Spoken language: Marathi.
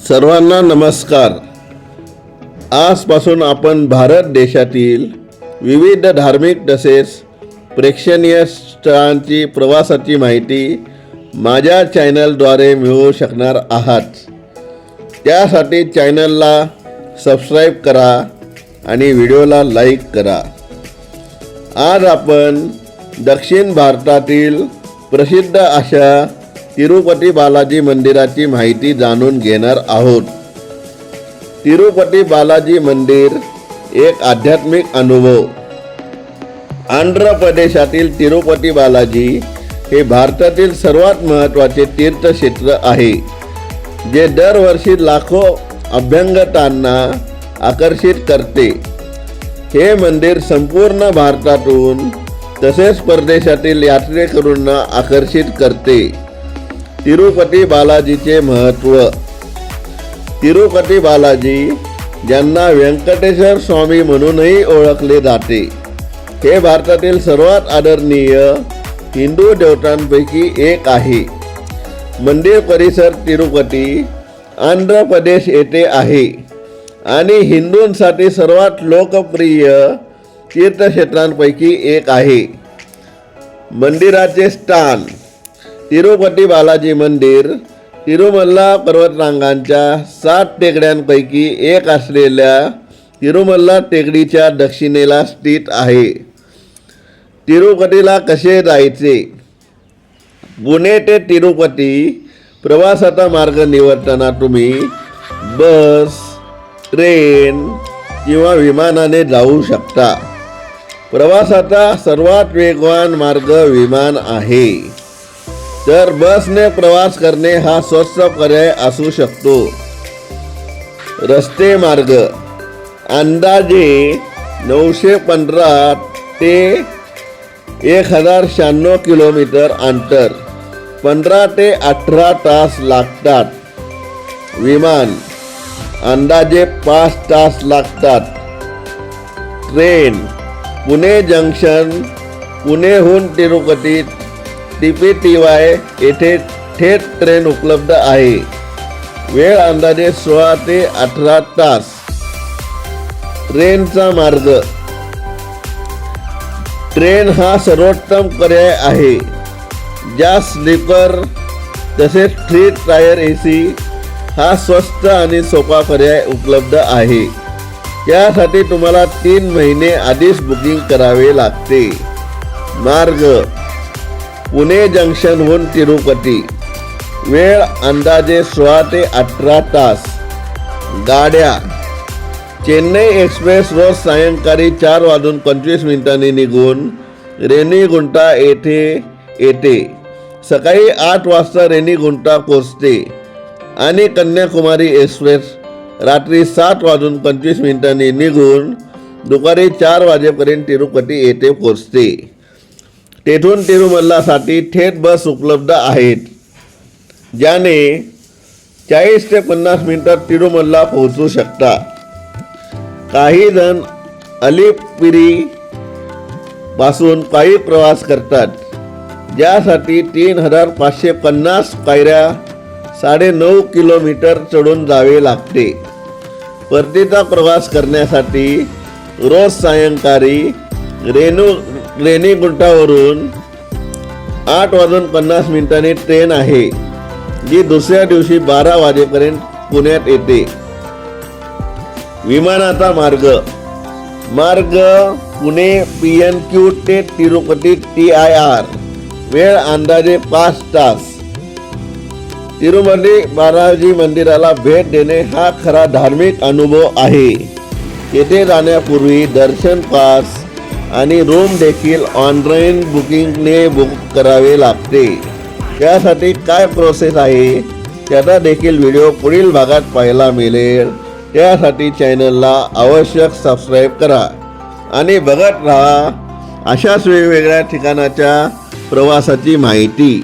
सर्वांना नमस्कार। आजपासून आपण भारत देशातील विविध धार्मिक तसेच प्रेक्षणीय स्थळांची प्रवासाची माहिती माझ्या चॅनलद्वारे मिळवू शकणार आहात। त्यासाठी चॅनलला सबस्क्राईब करा आणि व्हिडिओला लाईक करा। आज आपण दक्षिण भारतातील प्रसिद्ध अशा तिरुपती बालाजी मंदिराची माहिती जाणून घेणार आहोत। तिरुपती बालाजी मंदिर एक आध्यात्मिक अनुभव। आंध्र प्रदेशातील तिरुपती बालाजी हे भारतातील सर्वात महत्त्वाचे तीर्थक्षेत्र आहे, जे दरवर्षी लाखो अभ्यंगतांना आकर्षित करते। हे मंदिर संपूर्ण भारतातून तसेच परदेशातील यात्रेकरूंना आकर्षित करते। तिरुपती बालाजीचे महत्त्व। तिरुपती बालाजी, ज्यांना व्यंकटेश्वर स्वामी म्हणूनही ओळखले जाते, हे भारतातील सर्वात आदरणीय हिंदू देवतांपैकी एक आहे। मंदिर परिसर तिरुपती, आंध्र प्रदेश येथे आहे आणि हिंदूंसाठी सर्वात लोकप्रिय तीर्थक्षेत्रांपैकी एक आहे। मंदिराचे स्थान। तिरुपती बालाजी मंदिर तिरुमल्ला पर्वतरांगांच्या 7 टेकड्यांपैकी एक असलेल्या तिरुमल्ला टेकडीच्या दक्षिणेला स्थित आहे। तिरुपतीला कसे जायचे? पुणे ते तिरुपती प्रवासाचा मार्ग निवडताना तुम्ही बस, ट्रेन किंवा विमानाने जाऊ शकता। प्रवासाचा सर्वात वेगवान मार्ग विमान आहे, तर बसने प्रवास करणे हा स्वस्त पर्याय असू शकतो। रस्ते मार्ग। अंदाजे 915 ते 1096 किलोमीटर अंतर 15 ते 18 तास लागतात। विमान अंदाजे 5 तास लागतात। ट्रेन। पुणे जंक्शन, पुणेहून तिरुपती TPTY येथे थेट ट्रेन उपलब्ध आहे। वेळ अंदाजे 16 ते 18 तास। ट्रेनचा मार्ग। ट्रेन हा सर्वोत्तम पर्याय आहे, ज्यात स्लीपर तसेच 3 टायर AC हा स्वस्त आणि सोपा पर्याय उपलब्ध आहे। यासाठी तुम्हाला 3 महिने आधीच बुकिंग करावे लागते। मार्ग। पुणे जंक्शनहून तिरुपती, वेळ अंदाजे 16 ते 18 तास। गाड्या। चेन्नई एक्सप्रेस रोज सायंकाळी 4:25 निघून रेनीगुंटा येथे येते। सकाळी 8 वाजता रेनीगुंटा पोहोचते आणि कन्याकुमारी एक्सप्रेस रात्री 7:25 निघून दुपारी 4 वाजेपर्यंत तिरुपती येथे पोहोचते। तेथून तिरुमल्लासाठी थेट बस उपलब्ध आहेत, ज्याने 40 ते 50 मिनिटात तिरुमल्ला पोहोचू शकता। काही जण अलिपिरी पासून पायी प्रवास करतात, ज्यासाठी 3550 पायऱ्या 9.5 किलोमीटर चढून जावे लागते। परतीचा प्रवास करण्यासाठी रोज सायंकाळी रेनीगुंटावरून 8:50 ट्रेन आहे, जी दुसऱ्या दिवशी 12 वाजेपर्यंत पुण्यात येते। विमानाचा मार्ग। पुणे PNQ ते तिरुपती TIR, वेळ अंदाजे 5 तास। तिरुपती बालाजी मंदिराला भेट देणे हा खरा धार्मिक अनुभव आहे। येथे जाण्यापूर्वी दर्शन पास आणि रूम देखील ऑनलाईन बुकिंगने बुक करावे लागते। त्यासाठी काय प्रोसेस आहे त्याचा देखील व्हिडिओ पुढील भागात पाहायला मिळेल। त्यासाठी चॅनलला आवश्यक सबस्क्राईब करा आणि बघत राहा अशाच वेगवेगळ्या ठिकाणाच्या प्रवासाची माहिती।